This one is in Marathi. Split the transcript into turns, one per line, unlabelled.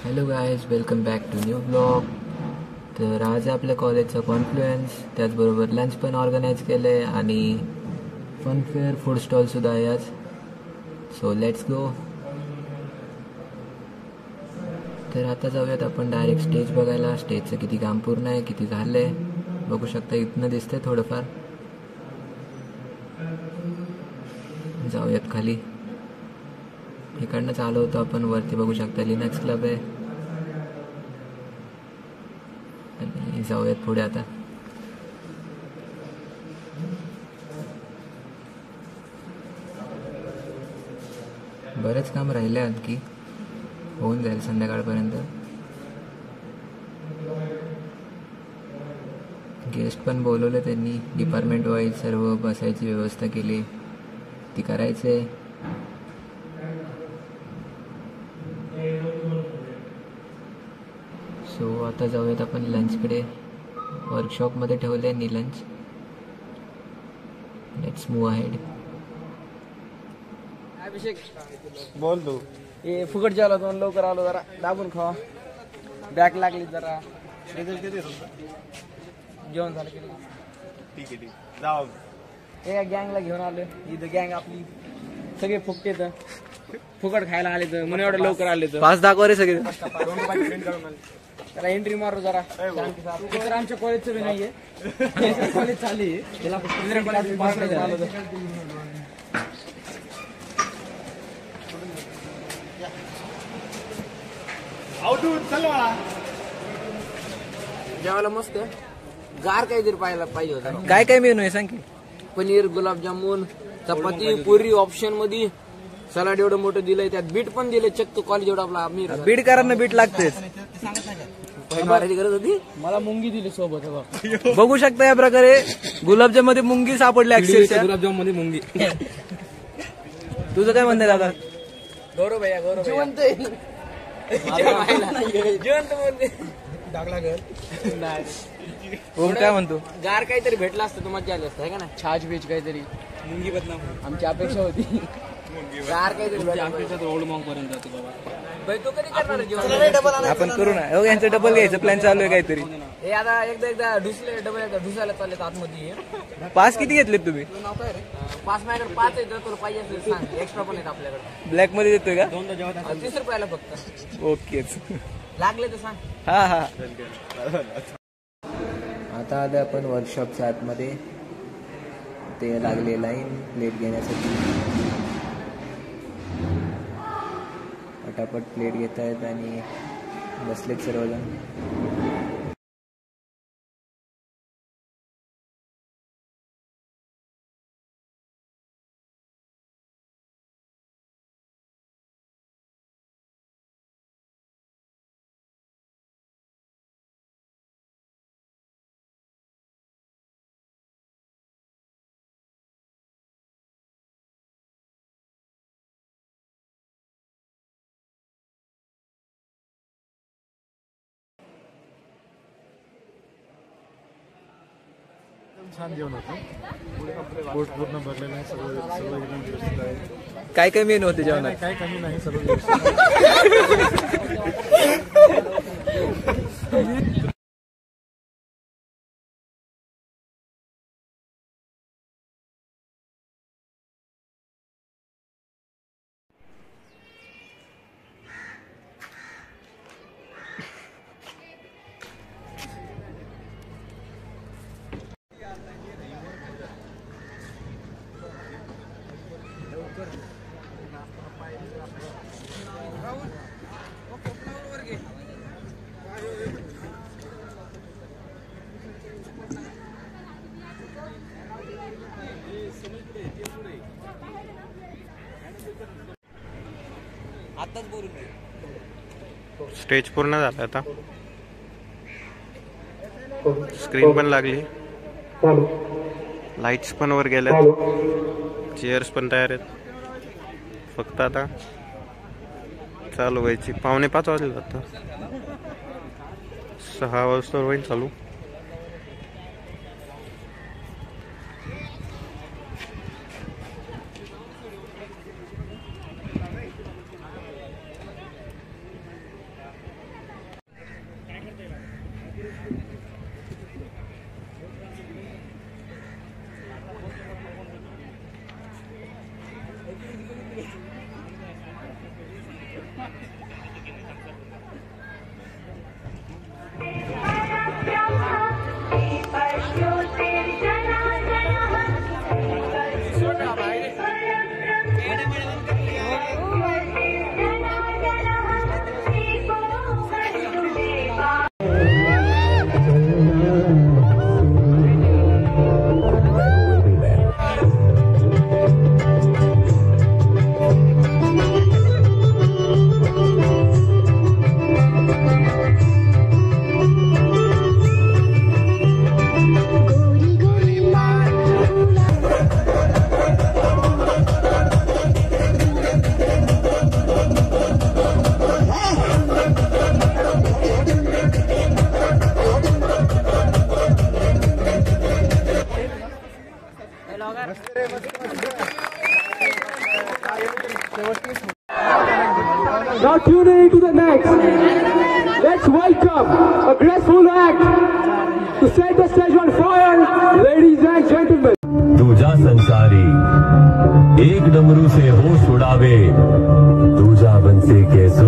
Hello guys, welcome back to new blog. तर आज आपल्या कॉलेजचा कॉन्फ्लुएन्स, त्याचबरोबर लंच पण ऑर्गनाईज केलं आहे आणि फनफेअर फूड स्टॉलसुद्धा आहे आज. So let's go. तर आता जाऊयात आपण डायरेक्ट स्टेज बघायला. स्टेजचं किती काम पूर्ण आहे, किती झालं आहे बघू शकता. इथनं दिसतंय थोडंफार. जाऊयात खाली. इकडनं चालू होतो आपण. वरती बघू शकता लिनक्स क्लब आहे. आणि जाऊयात पुढे आता. बरेच काम राहिले आणखी, होऊन जाईल संध्याकाळपर्यंत. गेस्ट पण बोलवले त्यांनी. डिपार्टमेंट वाईज सर्व बसायची व्यवस्था केली, ती करायचं आहे. सो आता जाऊयात आपण लंचकडे. वर्कशॉपमध्ये ठेवले आहे lunch. Let's move ahead.
Abhishek
बोल तू.
हे फुकट जेवला दोन लवकर आलो, जरा दाबून खावा. बॅक लागली जरा. जेवण झालं की
ठीक आहे जाऊ.
हे गँगला घेऊन आलो. इथं गँग आपली सगळे फुकटे तर फुकट खायला आले तर म्हणून एवढं लवकर आले तर.
पाच दाखवा रे सगळे.
त्याला एंट्री मारू जरा. तर आमच्या कॉलेजचं बी नाहीये. कॉलेज चालू आहे त्याला. जेवायला मस्त गार काहीतरी पाहिजे होतं.
काय काय मेनू आहे सांग की.
पनीर, गुलाबजामुन, चपाती, पुरी ऑप्शन मध्ये. सलाड एवढं मोठं दिलंय, त्यात बीट पण दिले. चक्क कॉलेज एवढं आपला आम्ही
बीडकरांना बीट लागतेच.
मारायची गरज होती. मला मुंगी दिली सोबत.
बघू शकता या प्रकारे गुलाबजाम मध्ये मुंगी सापडली. अक्षरशः
गुलाबजाम मध्ये मुंगी.
तुझं काय म्हणणं आहे दादा?
गौरव भैया, गौरव जिवंत जिवंत बोलते. टाकला घर
ओम काय म्हणतो?
गार काहीतरी भेटला असतं तर मजा आली असतं, है का नाही? छाछ बीच काहीतरी. मुंगी बदनाम आमची अपेक्षा होती. गार काहीतरी ओल्ड मॉंग पर्यंत जातो बाबा. भाई तो कधी करणार जेवण?
आपण करू ना. हो, यांचं डबल घ्यायचं प्लॅन चालू आहे काहीतरी.
हे आता एकदा ढुसले डबल एकदा ढुसायला चालले आतमध्ये.
पास किती घेतलेत तुम्ही?
नाव काय रे? पाच माझ्याकडे 5 आहेत. तुला पाहिजे असेल सांग. एक्स्ट्रा पण आहेत आपल्याकडे.
ब्लॅक मध्ये देतोय का?
30 रुपयाला फक्त.
ओकेच.
लागले तर सांग.
हा हा. आता आलं आपण वर्कशॉपच्या आतमध्ये. ते लागले लाईन प्लेट घेण्यासाठी. पटापट प्लेट घेत आहेत आणि बसलेत सर्वजण.
छान जेवण होतं. पोट पूर्ण भरलेलं आहे. सर्व एकदम व्यवस्थित आहे.
काय काय मेनू होते जेवणात?
काय कमी नाही, सर्व व्यवस्थित.
स्टेज पूर्ण झालं आता. स्क्रीन पण लागली. लाईट्स पण वर गेल्यात. चेअर्स पण तयार आहेत. फक्त आता चालू व्हायची. 4:45 वाजले आता. 6 वाजता होईल चालू.
Now tune in to the next. Let's welcome a graceful act to set the stage on fire, ladies and gentlemen.
तुझा संसारी एक डमरू से होश उड़ावे, तुझा बंसी के सुर